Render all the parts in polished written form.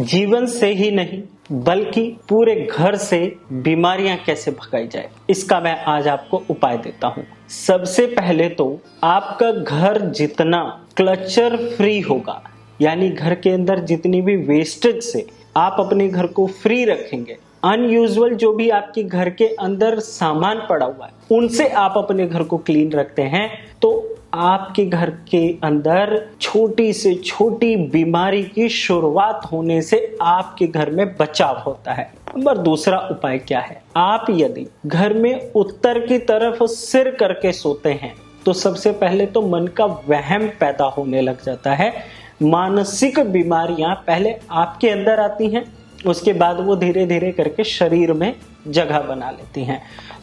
जीवन से ही नहीं बल्कि पूरे घर से बीमारियां कैसे भगाई जाए, इसका मैं आज आपको उपाय देता हूं। सबसे पहले तो आपका घर जितना क्लचर फ्री होगा, यानी घर के अंदर जितनी भी वेस्टेज से आप अपने घर को फ्री रखेंगे, अनयूजुअल जो भी आपके घर के अंदर सामान पड़ा हुआ है उनसे आप अपने घर को क्लीन रखते हैं, तो आपके घर के अंदर छोटी से छोटी बीमारी की शुरुआत होने से आपके घर में बचाव होता है। नंबर दूसरा उपाय क्या है, आप यदि घर में उत्तर की तरफ सिर करके सोते हैं तो सबसे पहले तो मन का वहम पैदा होने लग जाता है। मानसिक बीमारियां पहले आपके अंदर आती हैं, उसके बाद वो धीरे धीरे करके शरीर में जगह बना लेती हैं।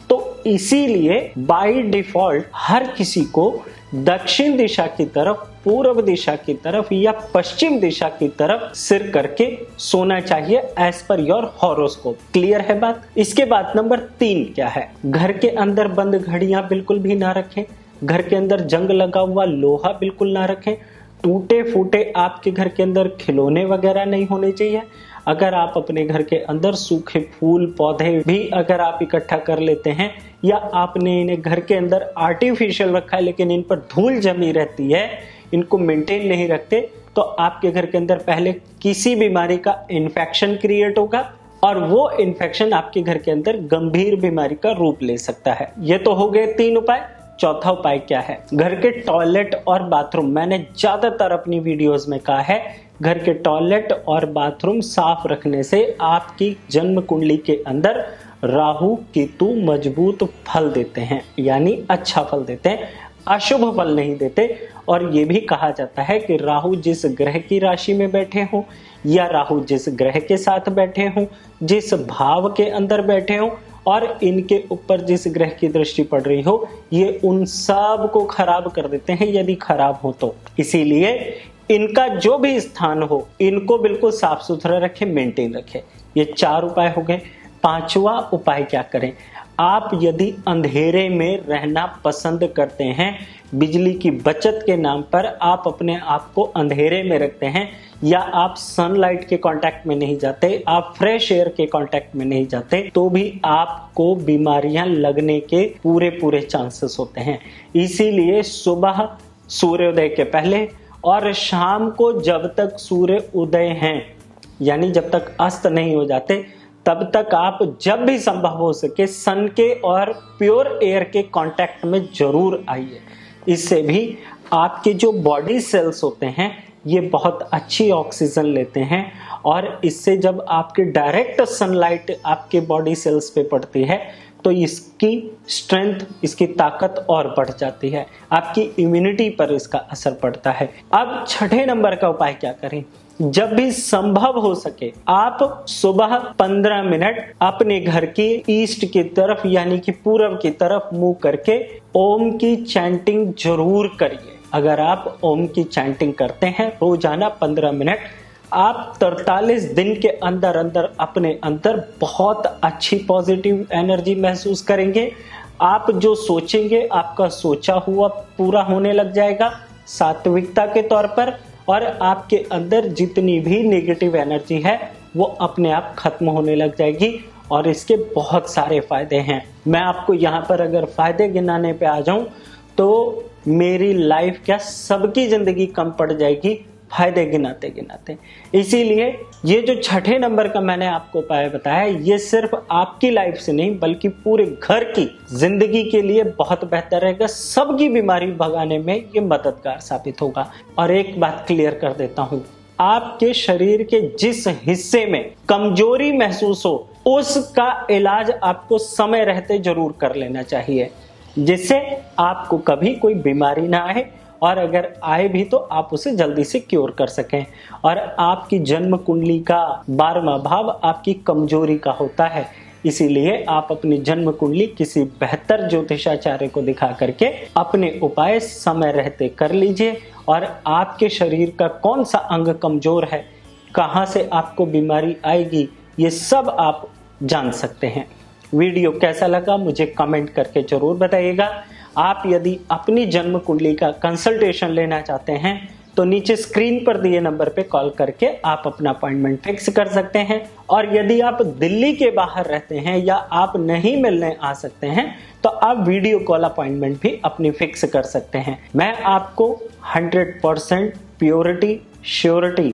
तो इसीलिए बाय डिफॉल्ट हर किसी को दक्षिण दिशा की तरफ, पूर्व दिशा की तरफ या पश्चिम दिशा की तरफ सिर करके सोना चाहिए as per your horoscope. Clear है बात। इसके बाद नंबर 3 क्या है, घर के अंदर बंद घड़ियां बिल्कुल भी ना रखें, घर के अंदर जंग लगा हुआ लोहा बिल्कुल ना रखें, टूटे फूटे आपके घर के अंदर खिलौने वगैरह नहीं होने चाहिए। अगर आप अपने घर के अंदर सूखे फूल पौधे भी अगर आप इकट्ठा कर लेते हैं या आपने इन्हें घर के अंदर आर्टिफिशियल रखा है लेकिन इन पर धूल जमी रहती है, इनको मेंटेन नहीं रखते, तो आपके घर के अंदर पहले किसी बीमारी का इन्फेक्शन क्रिएट होगा और वो इन्फेक्शन आपके घर के अंदर गंभीर बीमारी का रूप ले सकता है। ये तो हो गए 3 उपाय। चौथा उपाय क्या है, घर के टॉयलेट और बाथरूम, मैंने ज्यादातर अपनी वीडियोस में कहा है, घर के टॉयलेट और बाथरूम साफ रखने से आपकी जन्म कुंडली के अंदर राहु केतु मजबूत फल देते हैं, यानी अच्छा फल देते हैं, अशुभ फल नहीं देते। और ये भी कहा जाता है कि राहु जिस ग्रह की राशि में बैठे हों या राहु जिस ग्रह के साथ बैठे हों, जिस भाव के अंदर बैठे हों और इनके ऊपर जिस ग्रह की दृष्टि पड़ रही हो, ये उन सब को खराब कर देते हैं यदि खराब हो तो। इसीलिए इनका जो भी स्थान हो इनको बिल्कुल साफ सुथरा रखें, मेंटेन रखें। ये 4 उपाय हो गए। 5वां उपाय क्या करें, आप यदि अंधेरे में रहना पसंद करते हैं, बिजली की बचत के नाम पर आप अपने आप को अंधेरे में रखते हैं या आप सनलाइट के कांटेक्ट में नहीं जाते, आप फ्रेश एयर के कांटेक्ट में नहीं जाते, तो भी आपको बीमारियां लगने के पूरे चांसेस होते हैं। इसीलिए सुबह सूर्योदय के पहले और शाम को जब तक सूर्य उदय हैं, यानी जब तक अस्त नहीं हो जाते, तब तक आप जब भी संभव हो सके सन के और प्योर एयर के कांटेक्ट में जरूर आइए। इससे भी आपके जो बॉडी सेल्स होते हैं ये बहुत अच्छी ऑक्सीजन लेते हैं और इससे जब आपके डायरेक्ट सनलाइट आपके बॉडी सेल्स पे पड़ती है तो इसकी स्ट्रेंथ, इसकी ताकत और बढ़ जाती है, आपकी इम्यूनिटी पर इसका असर पड़ता है। अब 6ठे नंबर का उपाय क्या करें, जब भी संभव हो सके आप सुबह 15 मिनट अपने घर की ईस्ट की तरफ यानी कि पूर्व की तरफ मुंह करके ओम की चैंटिंग जरूर करिए। अगर आप ओम की चैंटिंग करते हैं रोजाना 15 मिनट, आप 43 दिन के अंदर अंदर अपने अंदर बहुत अच्छी पॉजिटिव एनर्जी महसूस करेंगे। आप जो सोचेंगे आपका सोचा हुआ पूरा होने लग जाएगा सात्विकता के तौर पर, और आपके अंदर जितनी भी नेगेटिव एनर्जी है वो अपने आप खत्म होने लग जाएगी और इसके बहुत सारे फायदे हैं। मैं आपको यहाँ पर अगर फायदे गिनाने पे आ जाऊं तो मेरी लाइफ क्या सबकी जिंदगी कम पड़ जाएगी फायदे गिनाते गिनाते। इसीलिए ये जो 6ठे नंबर का मैंने आपको उपाय बताया, ये सिर्फ आपकी लाइफ से नहीं बल्कि पूरे घर की जिंदगी के लिए बहुत बेहतर रहेगा, सबकी बीमारी भगाने में ये मददगार साबित होगा। और एक बात क्लियर कर देता हूँ, आपके शरीर के जिस हिस्से में कमजोरी महसूस हो उसका इलाज आपको समय रहते जरूर कर लेना चाहिए, जिससे आपको कभी कोई बीमारी ना आए और अगर आए भी तो आप उसे जल्दी से क्योर कर सकें। और आपकी जन्म कुंडली का 12वां भाव आपकी कमजोरी का होता है, इसीलिए आप अपनी जन्म कुंडली किसी बेहतर ज्योतिषाचार्य को दिखा करके अपने उपाय समय रहते कर लीजिए। और आपके शरीर का कौन सा अंग कमजोर है, कहां से आपको बीमारी आएगी, ये सब आप जान सकते हैं। वीडियो कैसा लगा मुझे कमेंट करके जरूर बताइएगा। आप यदि अपनी जन्म कुंडली का कंसल्टेशन लेना चाहते हैं तो नीचे स्क्रीन पर दिए नंबर पे कॉल करके आप अपना अपॉइंटमेंट फिक्स कर सकते हैं। और यदि आप दिल्ली के बाहर रहते हैं या आप नहीं मिलने आ सकते हैं तो आप वीडियो कॉल अपॉइंटमेंट भी अपनी फिक्स कर सकते हैं। मैं आपको 100% प्योरिटी श्योरिटी